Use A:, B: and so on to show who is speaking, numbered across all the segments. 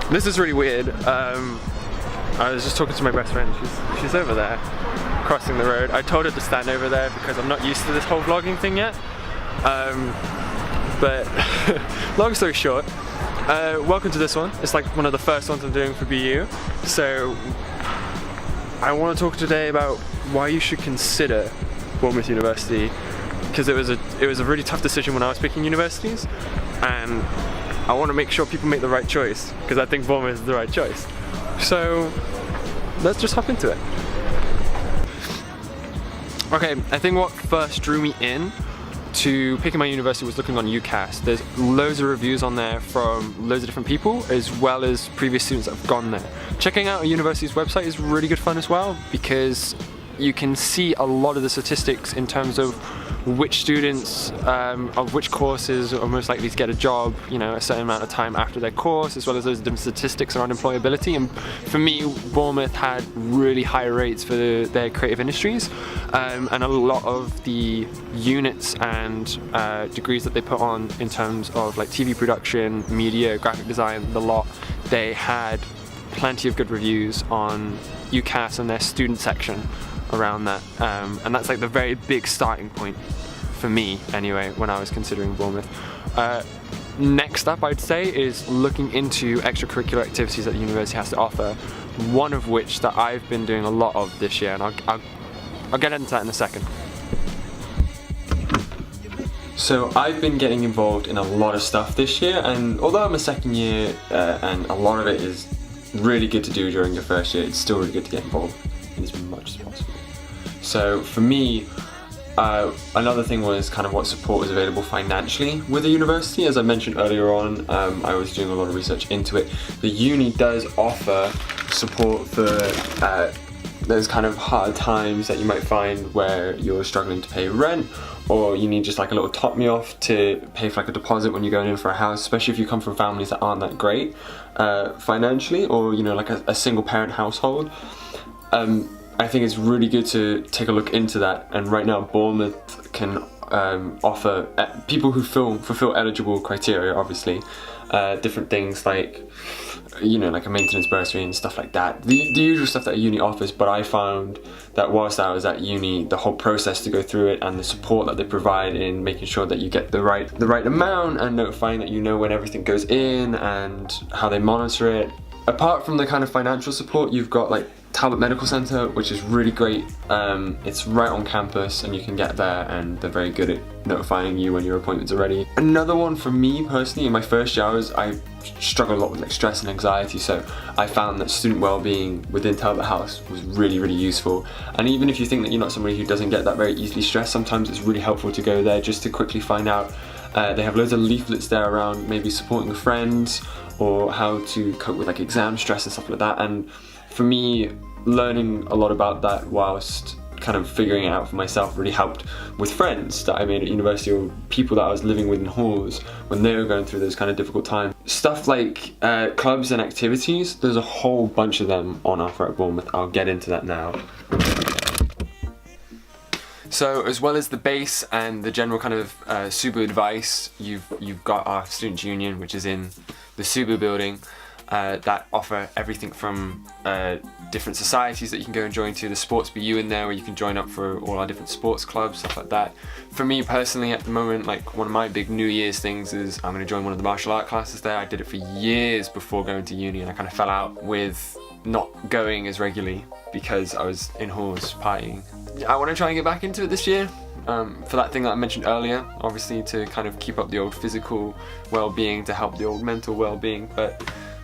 A: This is really weird. I was just talking to my best friend. She's over there, crossing the road. I told her to stand over there because I'm not used to this whole vlogging thing yet. But long story short, welcome to this one. It's like one of the first ones I'm doing for BU. So I want to talk today about why you should consider Bournemouth University, because it was a really tough decision when I was picking universities, and I want to make sure people make the right choice, because I think Bournemouth is the right choice. So let's just hop into it. Okay, I think what first drew me in to picking my university was looking on UCAS. There's loads of reviews on there from loads of different people, as well as previous students that have gone there. Checking out a university's website is really good fun as well, because you can see a lot of the statistics in terms of which students of which courses are most likely to get a job, you know, a certain amount of time after their course, as well as those different statistics around employability. And for me, Bournemouth had really high rates for their creative industries, and a lot of the units and degrees that they put on in terms of like TV production, media, graphic design, the lot, they had plenty of good reviews on UCAS and their student section around that, and that's like the very big starting point for me anyway when I was considering Bournemouth. Next up, I'd say, is looking into extracurricular activities that the university has to offer, one of which that I've been doing a lot of this year, and I'll get into that in a second. So I've been getting involved in a lot of stuff this year, and although I'm a second year and a lot of it is really good to do during your first year, it's still really good to get involved in as much as possible. So for me, another thing was kind of what support was available financially with the university. As I mentioned earlier on, I was doing a lot of research into it. The uni does offer support for those kind of hard times that you might find where you're struggling to pay rent, or you need just like a little top-me-off to pay for like a deposit when you're going in for a house, especially if you come from families that aren't that great financially, or you know, like a single parent household. I think it's really good to take a look into that, and right now Bournemouth can offer people who fulfill eligible criteria, obviously, different things like, you know, like a maintenance bursary and stuff like that, the usual stuff that a uni offers. But I found that whilst I was at uni, the whole process to go through it and the support that they provide in making sure that you get the right amount and notifying that you know when everything goes in and how they monitor it. Apart from the kind of financial support, you've got like Talbot Medical Centre, which is really great. It's right on campus and you can get there, and they're very good at notifying you when your appointments are ready. Another one for me personally, in my first year, I struggled a lot with like stress and anxiety, so I found that student wellbeing within Talbot House was really, really useful. And even if you think that you're not somebody who doesn't get that very easily stressed, sometimes it's really helpful to go there just to quickly find out. They have loads of leaflets there around maybe supporting friends or how to cope with like exam stress and stuff like that. And for me, learning a lot about that whilst kind of figuring it out for myself really helped with friends that I made at university, or people that I was living with in halls when they were going through those kind of difficult times. Stuff like clubs and activities, there's a whole bunch of them on offer at Bournemouth. I'll get into that now. So as well as the base and the general kind of SUBU advice, you've got our Students' Union, which is in the SUBU building, that offer everything from different societies that you can go and join to, the sports BU in there where you can join up for all our different sports clubs, stuff like that. For me personally at the moment, like one of my big New Year's things is I'm going to join one of the martial art classes there. I did it for years before going to uni, and I kind of fell out with not going as regularly because I was in halls partying. I want to try and get back into it this year, for that thing that I mentioned earlier, obviously to kind of keep up the old physical well-being to help the old mental well-being, but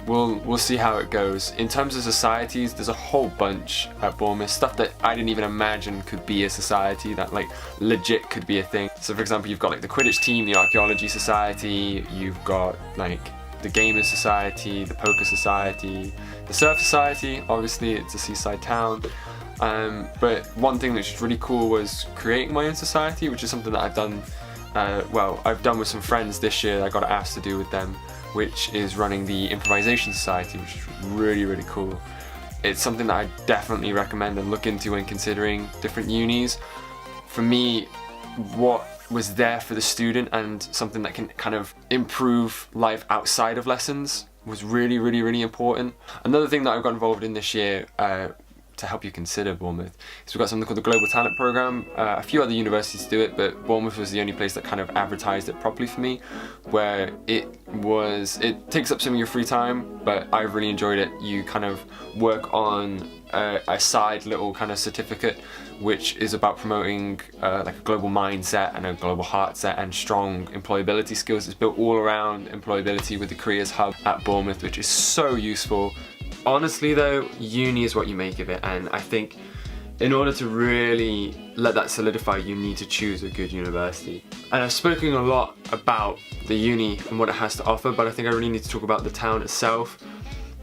A: we'll see how it goes. In terms of societies, there's a whole bunch at Bournemouth, stuff that I didn't even imagine could be a society, that like legit could be a thing. So for example, you've got like the Quidditch team, the Archaeology Society, you've got like the Gamers Society, the Poker Society, the Surf Society, obviously it's a seaside town. But one thing that's really cool was creating my own society, which is something that I've done, I've done with some friends this year. I got asked to do with them, which is running the Improvisation Society, which is really, really cool. It's something that I definitely recommend and look into when considering different unis. For me, what was there for the student and something that can kind of improve life outside of lessons was really, really, really important. Another thing that I've got involved in this year to help you consider Bournemouth is we've got something called the Global Talent Programme. A few other universities do it, but Bournemouth was the only place that kind of advertised it properly for me, where it takes up some of your free time, but I really enjoyed it. You kind of work on a side little kind of certificate which is about promoting like a global mindset and a global heart set and strong employability skills. It's built all around employability with the careers hub at Bournemouth, which is so useful. Honestly though, uni is what you make of it, and I think in order to really let that solidify, you need to choose a good university. And I've spoken a lot about the uni and what it has to offer, but I think I really need to talk about the town itself.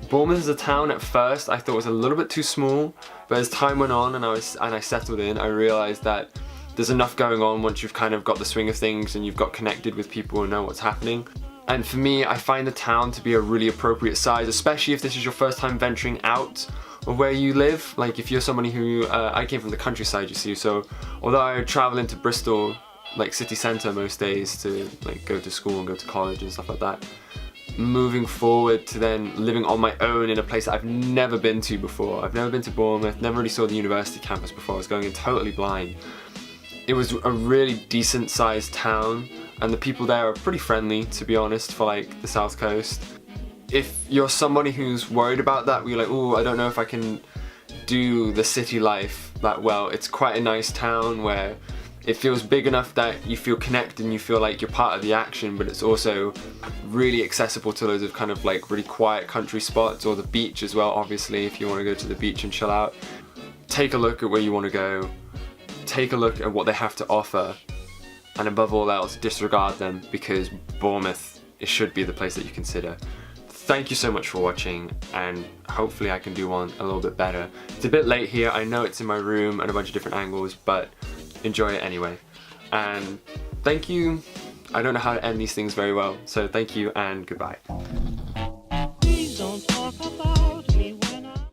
A: Bournemouth as a town at first I thought was a little bit too small, but as time went on and I settled in, I realised that there's enough going on once you've kind of got the swing of things and you've got connected with people and know what's happening. And for me, I find the town to be a really appropriate size, especially if this is your first time venturing out of where you live. Like if you're somebody who, I came from the countryside, you see, so although I travel into Bristol, like city centre most days to like go to school and go to college and stuff like that, moving forward to then living on my own in a place that I've never been to before. I've never been to Bournemouth, never really saw the university campus before. I was going in totally blind. It was a really decent sized town, and the people there are pretty friendly, to be honest, for like the south coast. If you're somebody who's worried about that, where you're like, oh, I don't know if I can do the city life that well, it's quite a nice town where it feels big enough that you feel connected and you feel like you're part of the action, but it's also really accessible to loads of kind of like really quiet country spots, or the beach as well, obviously, if you want to go to the beach and chill out. Take a look at where you want to go, take a look at what they have to offer, and above all else, disregard them, because Bournemouth, it should be the place that you consider. Thank you so much for watching, and hopefully I can do one a little bit better. It's a bit late here, I know it's in my room at a bunch of different angles, but enjoy it anyway. And thank you. I don't know how to end these things very well, so thank you and goodbye.